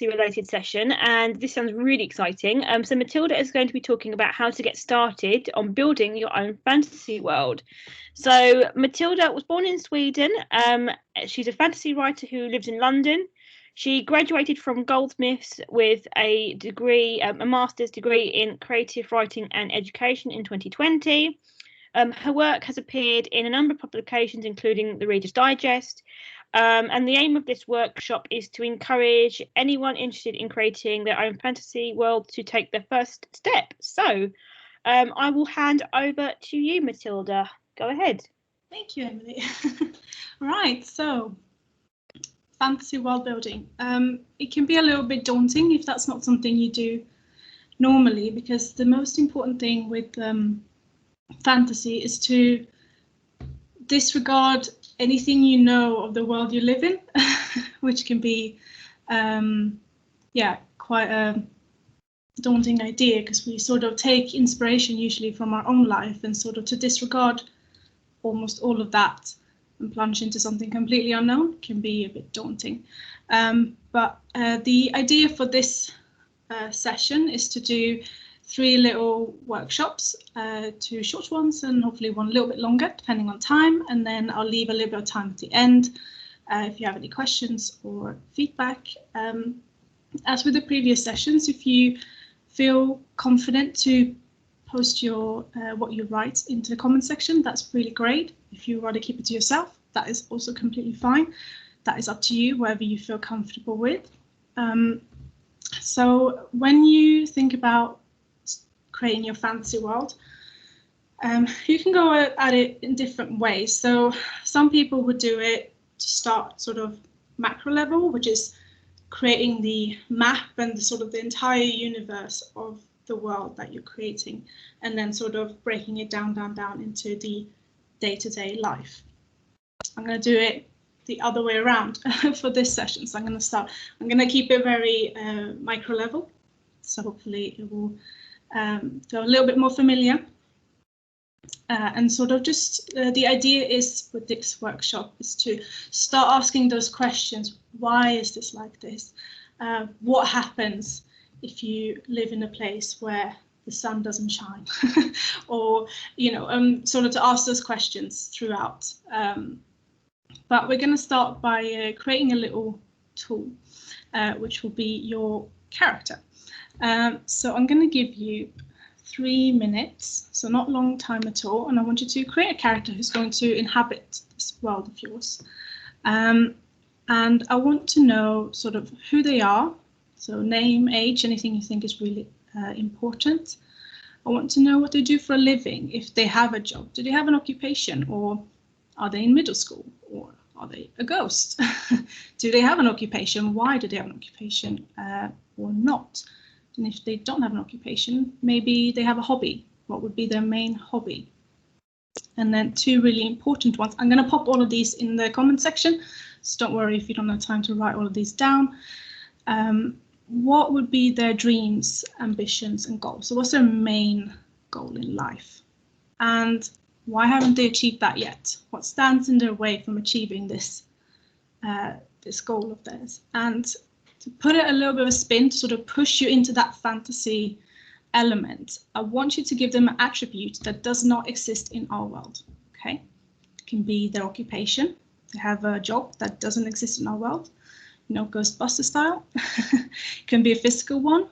related session, and this sounds really exciting. So Matilda is going to be talking about how to get started on building your own fantasy world. So Matilda was born in Sweden. She's a fantasy writer who lives in London. She graduated from Goldsmiths with a degree, a master's degree in creative writing and education in 2020. Her work has appeared in a number of publications, including the Reader's Digest. And the aim of this workshop is to encourage anyone interested in creating their own fantasy world to take their first step. So I will hand over to you, Matilda. Go ahead. Thank you, Emily. Right, so fantasy world building. It can be a little bit daunting if that's not something you do normally, because the most important thing with fantasy is to disregard anything you know of the world you live in, which can be, quite a daunting idea, because we sort of take inspiration usually from our own life, and sort of to disregard almost all of that and plunge into something completely unknown can be a bit daunting. But the idea for this session is to do 3 little workshops, 2 short ones and hopefully one a little bit longer, depending on time. And then I'll leave a little bit of time at the end if you have any questions or feedback. As with the previous sessions, if you feel confident to post your what you write into the comment section, that's really great. If you rather keep it to yourself, that is also completely fine. That is up to you, whatever you feel comfortable with. So when you think about creating your fantasy world, you can go at it in different ways. So some people would do it to start sort of macro level, which is creating the map and the entire universe of the world that you're creating, and then sort of breaking it down into the day-to-day life. I'm going to do it the other way around for this session. So I'm going to keep it very micro level. So hopefully it will feel a little bit more familiar. And sort of just the idea is with this workshop is to start asking those questions. Why is this like this? What happens if you live in a place where the sun doesn't shine? Or, sort of to ask those questions throughout. But we're going to start by creating a little tool, which will be your character. So I'm going to give you 3 minutes, so not long time at all, and I want you to create a character who's going to inhabit this world of yours. And I want to know sort of who they are, so name, age, anything you think is really important. I want to know what they do for a living, if they have a job. Do they have an occupation, or are they in middle school, or are they a ghost? Do they have an occupation? Why do they have an occupation or not? And if they don't have an occupation, maybe they have a hobby. What would be their main hobby? And then 2 really important ones. I'm going to pop all of these in the comment section, so don't worry if you don't have time to write all of these down. What would be their dreams, ambitions, and goals? So what's their main goal in life? And why haven't they achieved that yet? What stands in their way from achieving this goal of theirs? And to put it a little bit of a spin, to sort of push you into that fantasy element, I want you to give them an attribute that does not exist in our world. Okay, it can be their occupation. They have a job that doesn't exist in our world, Ghostbuster style. It can be a physical one.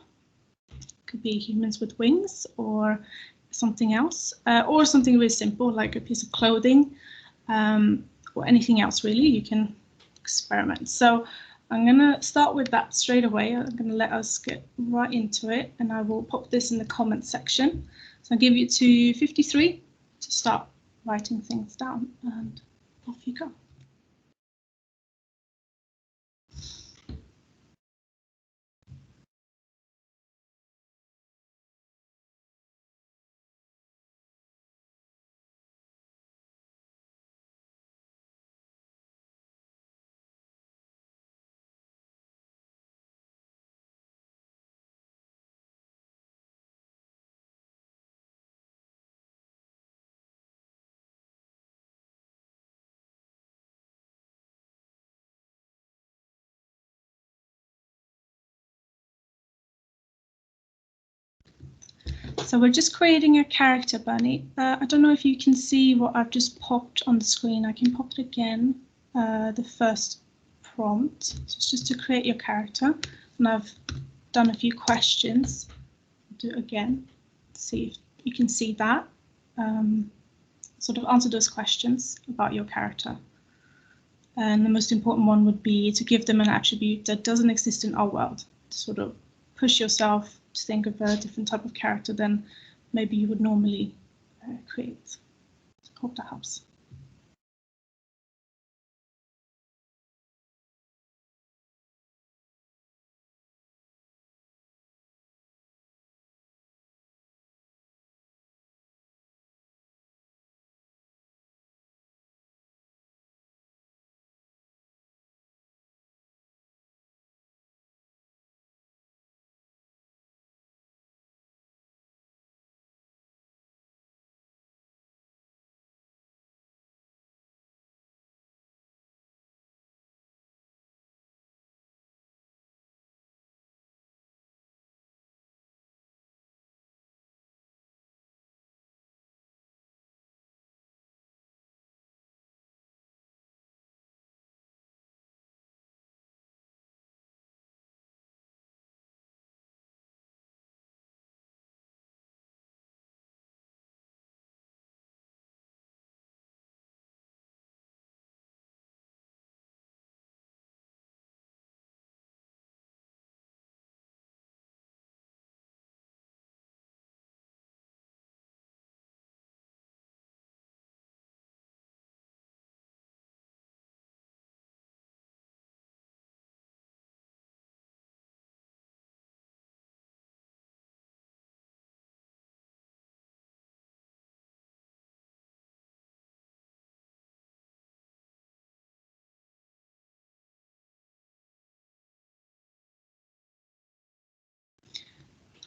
It could be humans with wings, or something else, or something really simple like a piece of clothing, or anything else really. You can experiment. So I'm going to start with that straight away. I'm going to let us get right into it, and I will pop this in the comment section. So I'll give you to 53 to start writing things down, and off you go. So we're just creating a character, Bunny. I don't know if you can see what I've just popped on the screen. I can pop it again, the first prompt. So it's just to create your character. And I've done a few questions. I'll do it again, see if you can see that. Sort of answer those questions about your character. And the most important one would be to give them an attribute that doesn't exist in our world, to sort of push yourself to think of a different type of character than maybe you would normally create. Hope that helps.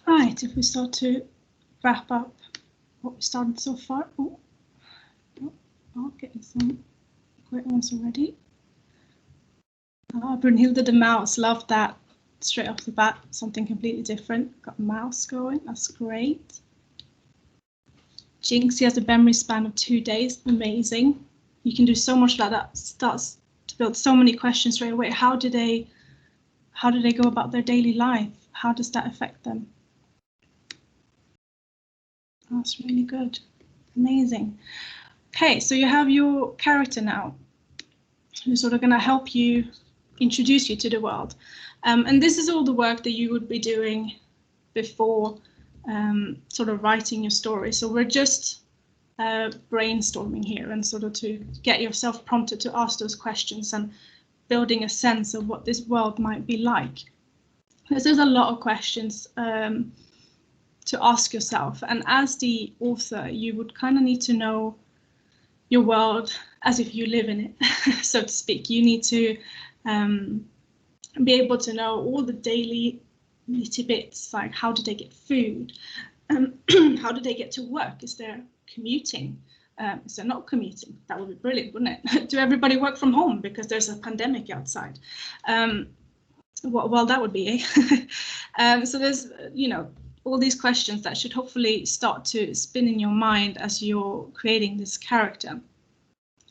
Right, if we start to wrap up what we started so far. Oh, getting some great ones already. Brunhilde the mouse, love that. Straight off the bat, something completely different. Got a mouse going, that's great. Jinx, he has a memory span of 2 days, amazing. You can do so much like that. Starts to build so many questions straight away. How do they go about their daily life? How does that affect them? That's really good. Amazing. Okay, so you have your character now, who's sort of going to help you introduce you to the world. And this is all the work that you would be doing before sort of writing your story. So we're just brainstorming here and sort of to get yourself prompted to ask those questions and building a sense of what this world might be like. Because there's a lot of questions to ask yourself, and as the author you would kind of need to know your world as if you live in it, so to speak. You need to be able to know all the daily nitty bits, like how do they get food, how do they get to work, is there commuting, is there not commuting? That would be brilliant, wouldn't it? Do everybody work from home because there's a pandemic outside? Well, that would be so there's, you know, all these questions that should hopefully start to spin in your mind as you're creating this character,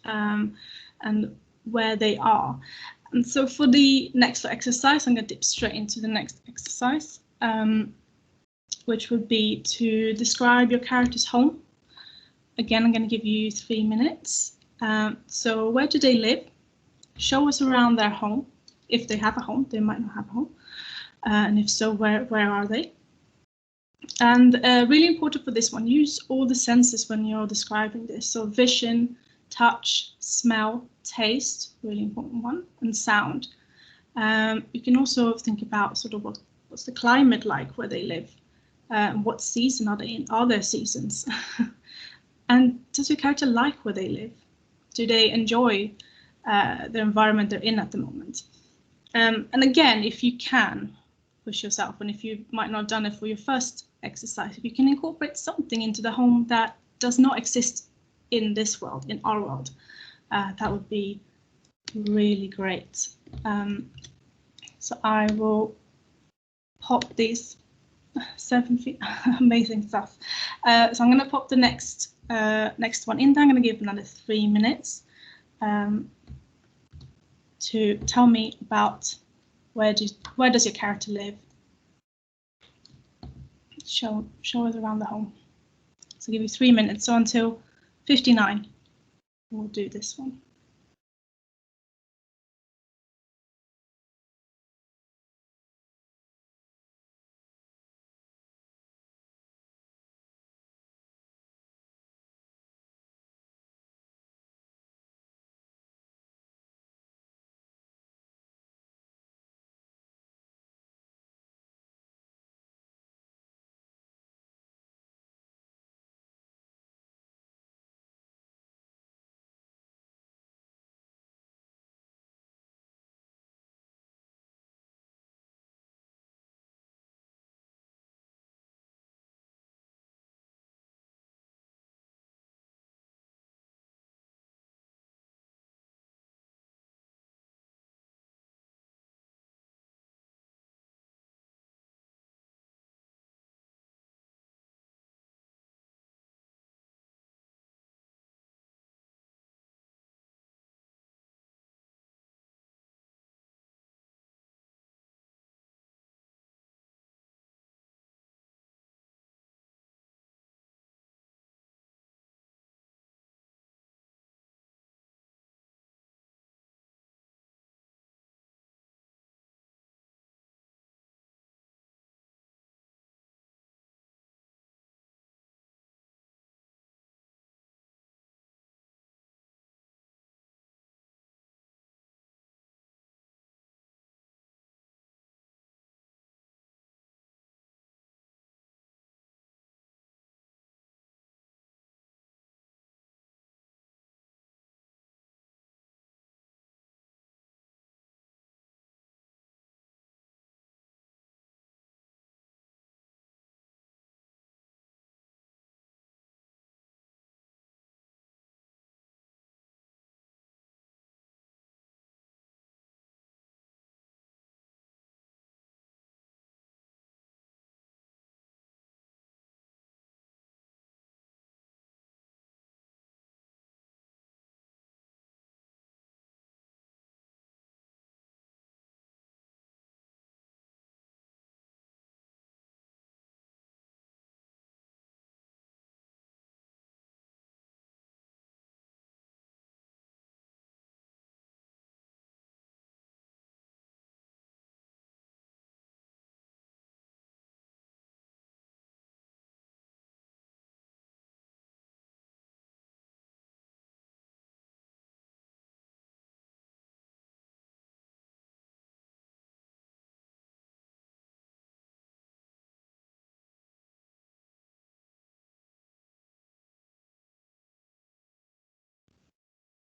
and where they are. And so for the next exercise, I'm going to dip straight into the next exercise, which would be to describe your character's home. Again, I'm going to give you 3 minutes. So where do they live? Show us around their home. If they have a home, they might not have a home. And if so, where are they? And really important for this one, use all the senses when you're describing this. So vision, touch, smell, taste, really important one, and sound. You can also think about sort of what's the climate like where they live, what season are they in? Are there seasons? And does your character like where they live? Do they enjoy the environment they're in at the moment? And again, if you can push yourself, and if you might not have done it for your first exercise, if you can incorporate something into the home that does not exist in this world, in our world, that would be really great. So I will pop these 7 feet, amazing stuff. So I'm going to pop the next one in there. I'm going to give another 3 minutes to tell me about where does your character live. Show us around the home. So I'll give you 3 minutes. So until 59, we'll do this one.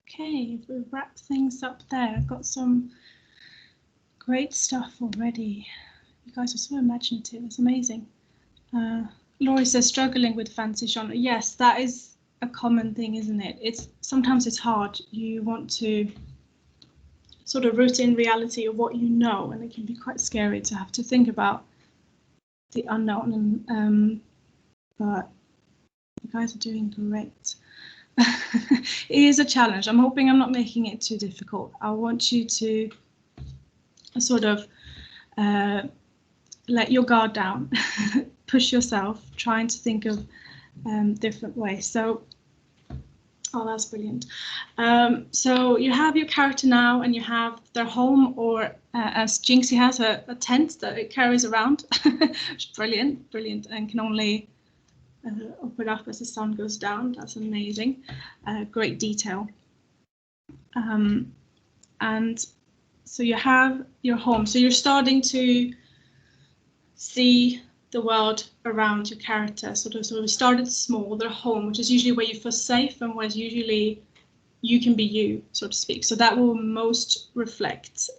Okay, we've wrapped things up there. I've got some great stuff already. You guys are so imaginative. It's amazing. Laurie says struggling with fantasy genre. Yes, that is a common thing, isn't it? Sometimes it's hard. You want to sort of root in reality of what you know, and it can be quite scary to have to think about the unknown. But you guys are doing great. It is a challenge. I'm hoping I'm not making it too difficult. I want you to sort of let your guard down, push yourself, trying to think of different ways. So, oh, that's brilliant. So you have your character now, and you have their home, or as Jinxie has, a tent that it carries around. Brilliant, brilliant, and can only open up as the sun goes down. That's amazing. Great detail. And so you have your home. So you're starting to see the world around your character. So we started small, their home, which is usually where you feel safe and where usually you can be you, so to speak. So that will most reflect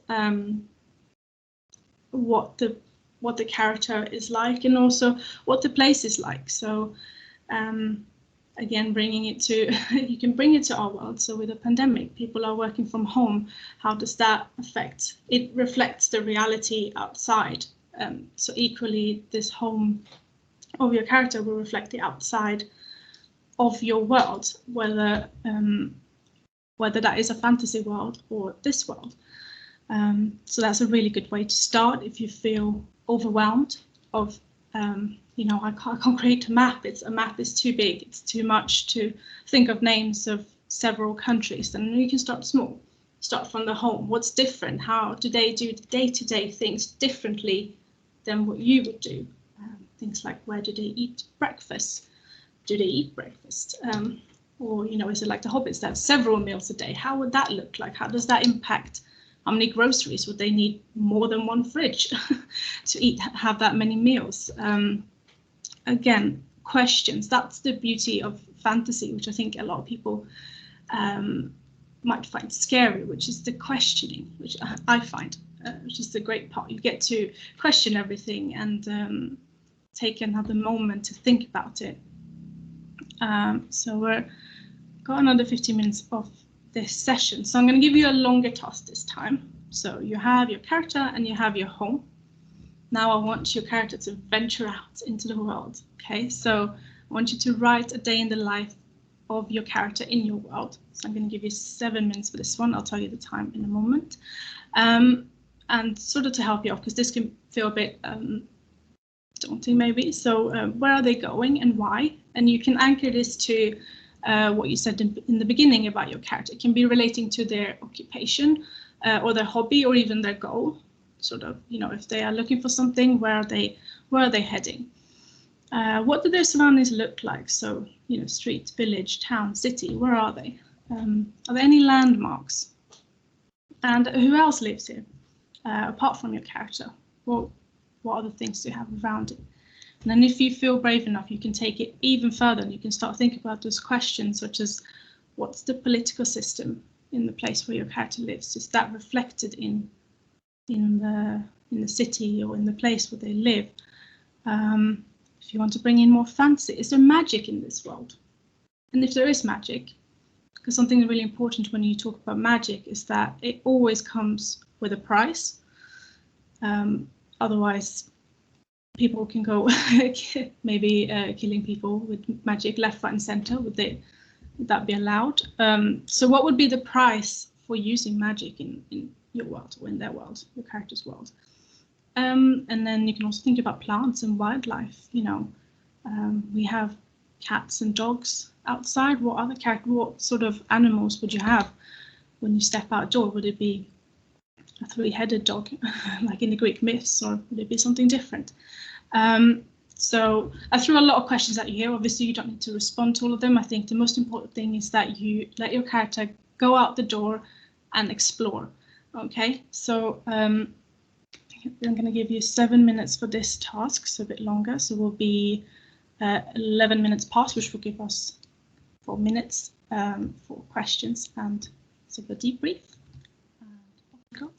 what the character is like, and also what the place is like. So again, bringing it to you can bring it to our world. So with a pandemic, people are working from home. How does that affect? It reflects the reality outside. So equally, this home of your character will reflect the outside of your world, whether that is a fantasy world or this world. So that's a really good way to start if you feel overwhelmed of, I can't create a map. A map is too big. It's too much to think of names of several countries. Then you can start small. Start from the home. What's different? How do they do the day-to-day things differently than what you would do? Things like, where do they eat breakfast? Do they eat breakfast? Or, is it like the hobbits that have several meals a day? How would that look like? How does that impact? How many groceries would they need? More than one fridge to have that many meals? Again, questions. That's the beauty of fantasy, which I think a lot of people might find scary, which is the questioning, which I find, which is the great part. You get to question everything and take another moment to think about it. So we're got another 15 minutes of this session. So I'm going to give you a longer task this time. So you have your character and you have your home. Now I want your character to venture out into the world. Okay, so I want you to write a day in the life of your character in your world. So I'm going to give you 7 minutes for this one. I'll tell you the time in a moment. And sort of to help you off, because this can feel a bit daunting maybe. So where are they going and why? And you can anchor this to what you said in the beginning about your character. It can be relating to their occupation or their hobby or even their goal. Sort of, if they are looking for something, where are they heading? What do their surroundings look like? So, street, village, town, city, where are they? Are there any landmarks? And who else lives here apart from your character? Well, what other things do you have around it? And then if you feel brave enough, you can take it even further and you can start thinking about those questions, such as what's the political system in the place where your character lives? Is that reflected in the city or in the place where they live? If you want to bring in more fantasy, is there magic in this world? And if there is magic, because something really important when you talk about magic is that it always comes with a price. Otherwise, people can go maybe killing people with magic left, right, and center. Would that be allowed? So what would be the price for using magic in your world or in their world, your character's world? And then you can also think about plants and wildlife. We have cats and dogs outside. What sort of animals would you have when you step outdoor? Would it be a three-headed dog, like in the Greek myths, or would it be something different? So I threw a lot of questions at you here. Obviously, you don't need to respond to all of them. I think the most important thing is that you let your character go out the door and explore. Okay, so I'm going to give you 7 minutes for this task, so a bit longer. So we'll be 11 minutes past, which will give us 4 minutes for questions and sort of a debrief. And off we go.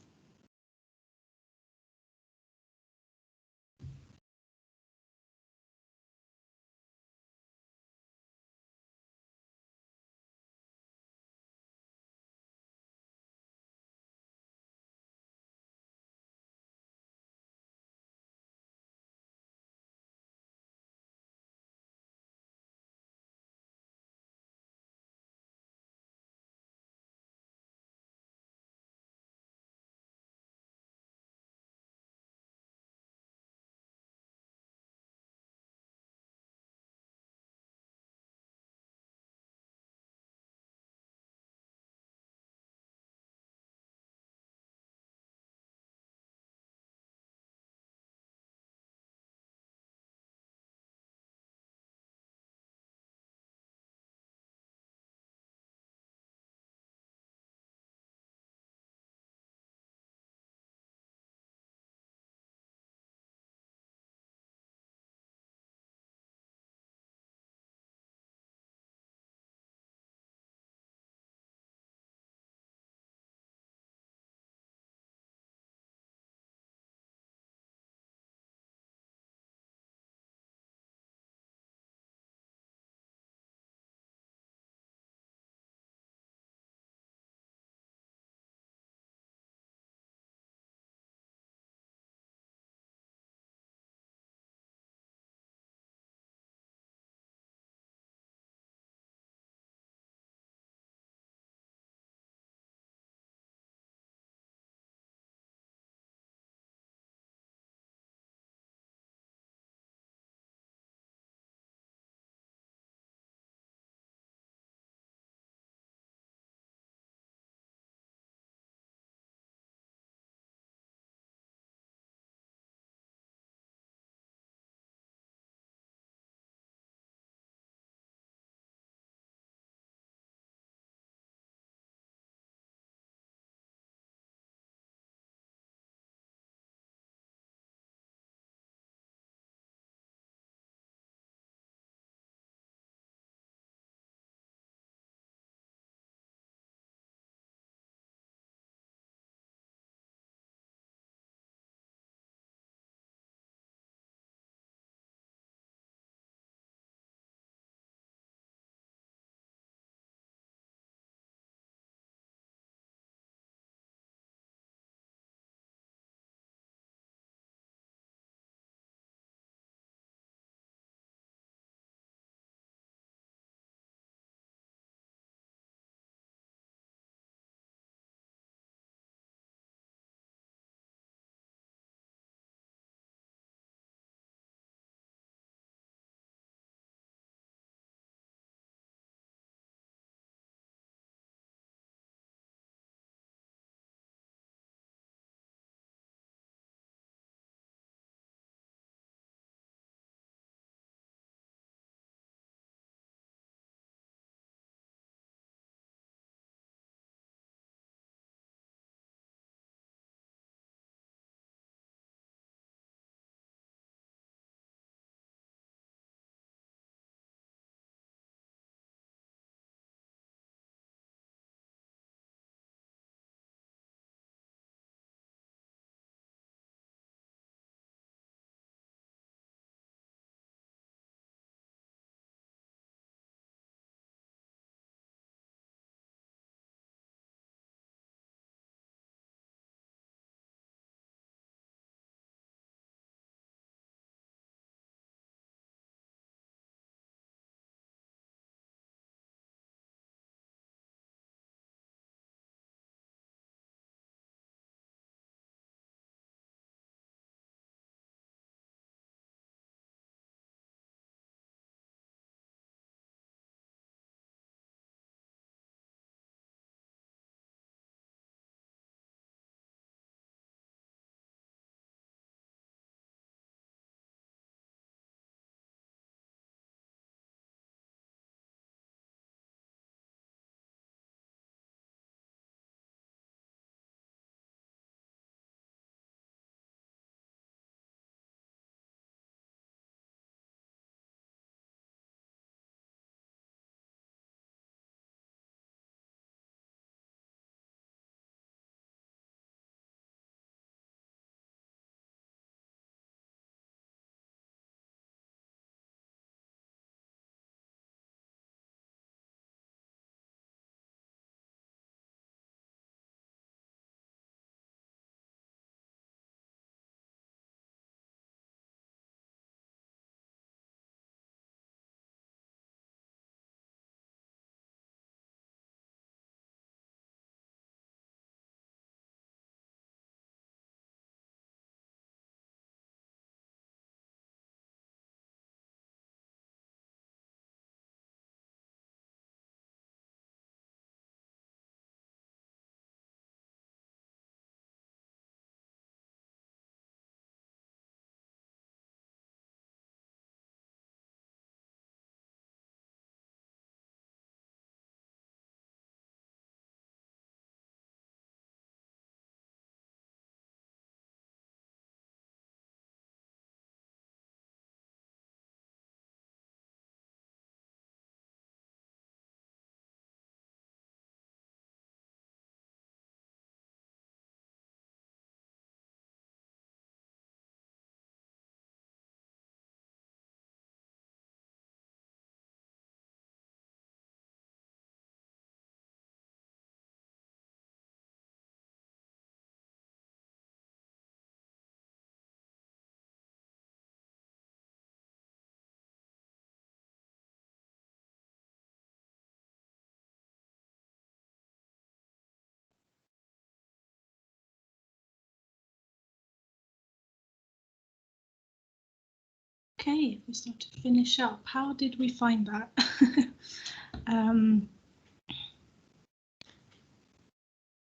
Okay, if we start to finish up, how did we find that?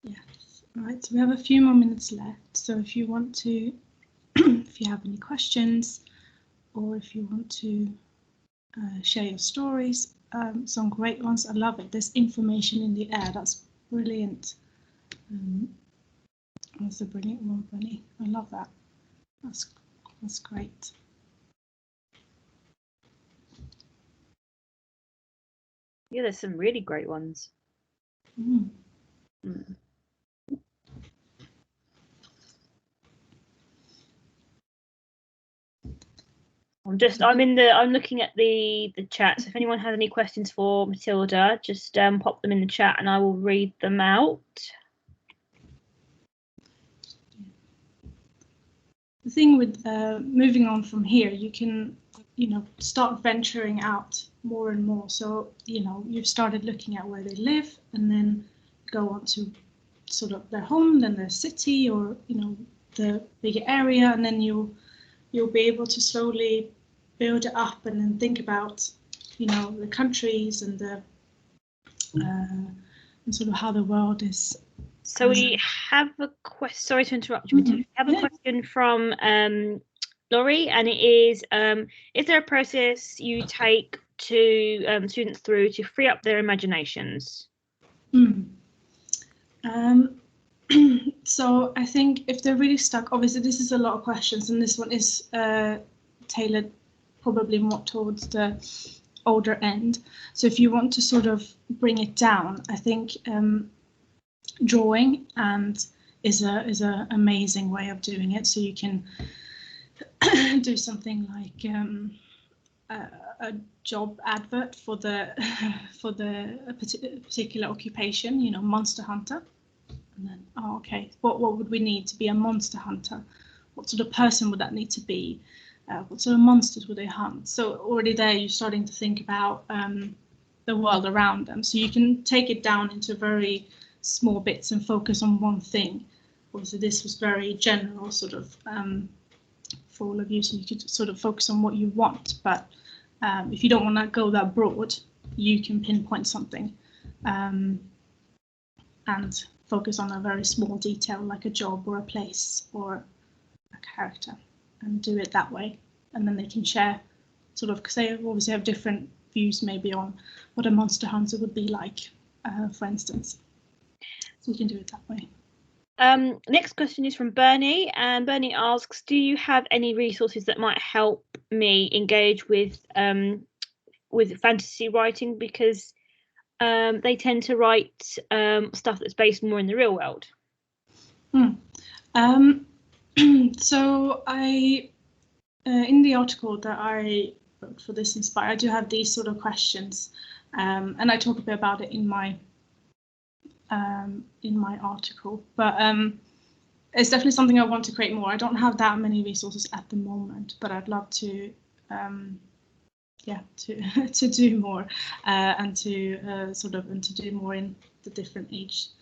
Yes, right, so we have a few more minutes left. So if you want to, if you have any questions, or if you want to share your stories, some great ones. I love it. There's information in the air. That's brilliant. That's a brilliant one, Bunny. I love that. That's great. Yeah, there's some really great ones. Mm. I'm looking at the chat. So if anyone has any questions for Matilda, just pop them in the chat and I will read them out. The thing with moving on from here, you can, start venturing out more and more. So, you've started looking at where they live and then go on to sort of their home, then their city, or, the bigger area. And then you'll be able to slowly build it up and then think about, the countries and the and sort of how the world is. So we have a question. Sorry to interrupt you, Matilda. We have a question from Laurie, and it is there a process you take to students through to free up their imaginations? So I think if they're really stuck, obviously this is a lot of questions, and this one is tailored probably more towards the older end. So if you want to sort of bring it down, I think drawing is a amazing way of doing it. So you can do something like a job advert for the particular occupation, monster hunter. And then, okay, what would we need to be a monster hunter? What sort of person would that need to be? What sort of monsters would they hunt? So already there, you're starting to think about the world around them. So you can take it down into very small bits and focus on one thing. Obviously, this was very general, sort of for all of you, so you could sort of focus on what you want. But if you don't want to go that broad, you can pinpoint something and focus on a very small detail, like a job or a place or a character, and do it that way. And then they can share, sort of, because they obviously have different views maybe on what a monster hunter would be like, for instance. So you can do it that way. Next question is from Bernie, and Bernie asks, do you have any resources that might help me engage with fantasy writing, because they tend to write stuff that's based more in the real world? So I, in the article that I wrote for this Inspire, I do have these sort of questions, and I talk a bit about it in my article. But it's definitely something I want to create more. I don't have that many resources at the moment, but I'd love to, to do more and to to do more in the different ages.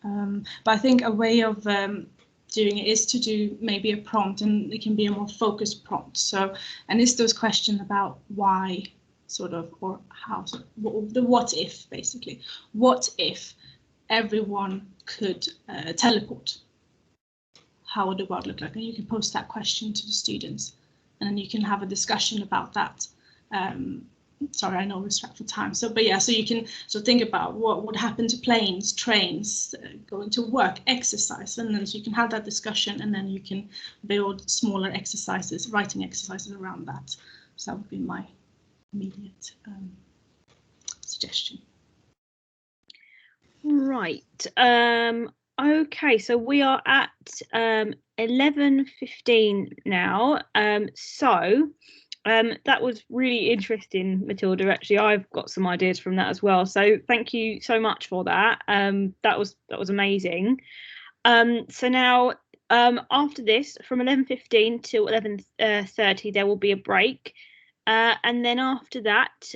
But I think a way of doing it is to do maybe a prompt, and it can be a more focused prompt. So, and it's those questions about why, sort of, or how, the what if, basically. What if everyone could teleport? How would the world look like? And you can post that question to the students, and then you can have a discussion about that. Sorry, I know we're strapped for time. So you can think about what would happen to planes, trains, going to work, exercise, and then so you can have that discussion, and then you can build smaller exercises, writing exercises around that. So that would be my immediate suggestion. Right. Okay, so we are at 11:15 now. That was really interesting, Matilda. Actually, I've got some ideas from that as well. So thank you so much for that. That was amazing. So now, after this, from 11:15 till 11:30, there will be a break, and then after that,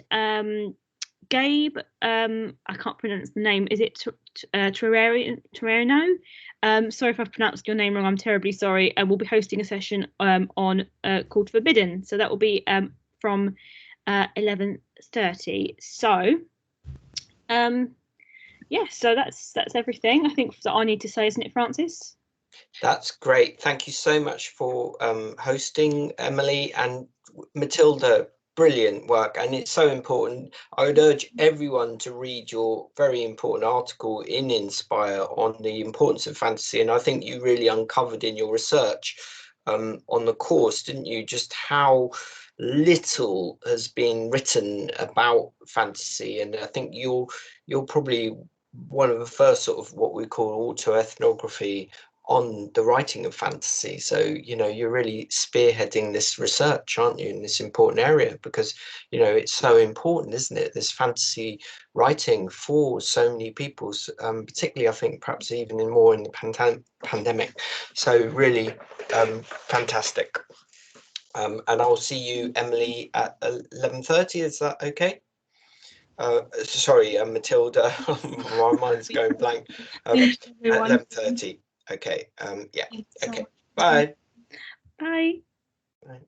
Gabe, I can't pronounce the name. Is it Torreno? Sorry if I've pronounced your name wrong. I'm terribly sorry. We'll be hosting a session on called Forbidden. So that will be from 11:30. So yeah, so that's everything I think that I need to say, isn't it, Francis? That's great. Thank you so much for hosting, Emily and Matilda. Brilliant work, and it's so important. I would urge everyone to read your very important article in Inspire on the importance of fantasy, and I think you really uncovered in your research on the course, didn't you, just how little has been written about fantasy. And I think you're probably one of the first sort of what we call autoethnography on the writing of fantasy. So, you know, you're really spearheading this research, aren't you, in this important area, because, you know, it's so important, isn't it, this fantasy writing for so many people, particularly I think perhaps even more in the pandemic. So really fantastic. And I'll see you, Emily, at 11:30. Is that okay? Sorry, Matilda, my mind's going blank. At 11:30. Okay. Yeah. Okay. Bye. Bye. Bye.